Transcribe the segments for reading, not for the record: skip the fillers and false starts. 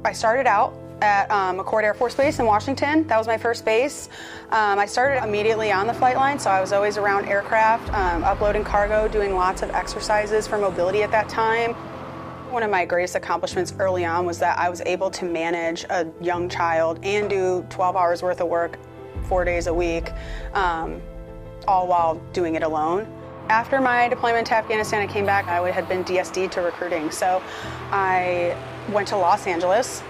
I started out at McChord Air Force Base in Washington. That was my first base. I started immediately on the flight line, so I was always around aircraft, uploading cargo, doing lots of exercises for mobility at that time. One of my greatest accomplishments early on was that I was able to manage a young child and do 12 hours worth of work 4 days a week, all while doing it alone. After my deployment to Afghanistan, I came back. I had been DSD'd to recruiting, so I went to Los Angeles.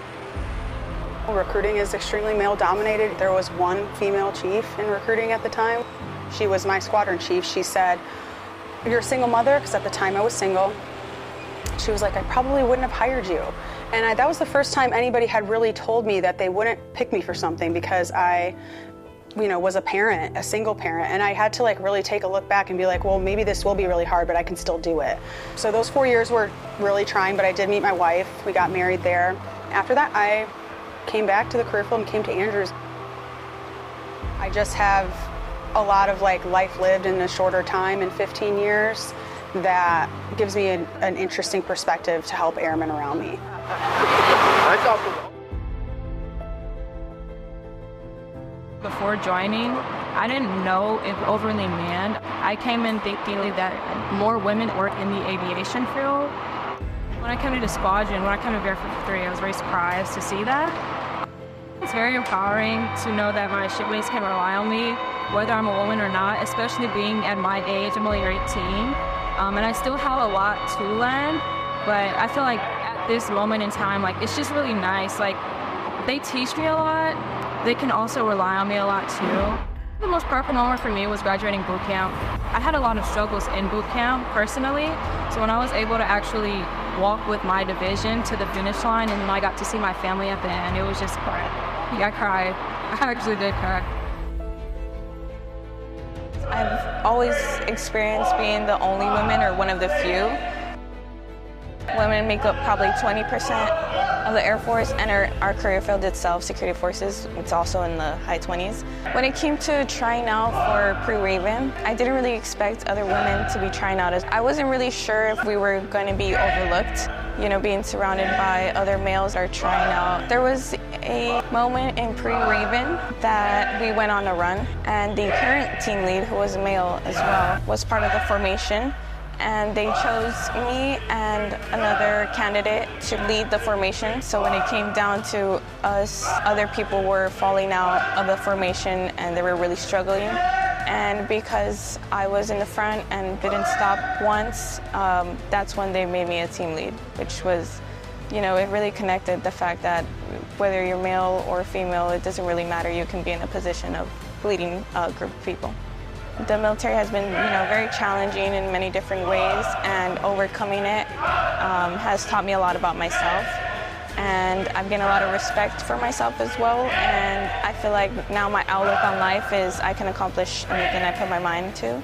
Recruiting is extremely male-dominated. There was one female chief in recruiting at the time. She was my squadron chief. She said, "You're a single mother?" Because at the time I was single. She was like, "I probably wouldn't have hired you." And that was the first time anybody had really told me that they wouldn't pick me for something because I, was a parent, a single parent. And I had to really take a look back and be like, well, maybe this will be really hard, but I can still do it. So those 4 years were really trying, but I did meet my wife. We got married there. After that, I came back to the career field and came to Andrews. I just have a lot of life lived in a shorter time in 15 years that gives me an interesting perspective to help airmen around me. Before joining, I didn't know if overly manned. I came in thinking that more women work in the aviation field. When I came to the squadron, when I came to Air Force 3, I was very surprised to see that. It's very empowering to know that my shipmates can rely on me, whether I'm a woman or not, especially being at my age. I'm only 18, and I still have a lot to learn, but I feel like at this moment in time, it's just really nice. They teach me a lot. They can also rely on me a lot too. The most powerful moment for me was graduating boot camp. I had a lot of struggles in boot camp personally, so when I was able to actually walk with my division to the finish line and I got to see my family at the end, it was just great. I cried. I actually did cry. I've always experienced being the only woman or one of the few. Women make up probably 20% of the Air Force, and our career field itself, security forces, it's also in the high 20s. When it came to trying out for Pre-Raven, I didn't really expect other women to be trying out. I wasn't really sure if we were going to be overlooked, being surrounded by other males or trying out. There was a moment in Pre-Raven that we went on a run, and the current team lead, who was a male as well, was part of the formation. And they chose me and another candidate to lead the formation. So when it came down to us, other people were falling out of the formation and they were really struggling. And because I was in the front and didn't stop once, that's when they made me a team lead, which was, it really connected the fact that whether you're male or female, it doesn't really matter. You can be in a position of leading a group of people. The military has been, very challenging in many different ways, and overcoming it has taught me a lot about myself. And I've gained a lot of respect for myself as well, and I feel like now my outlook on life is I can accomplish anything I put my mind to.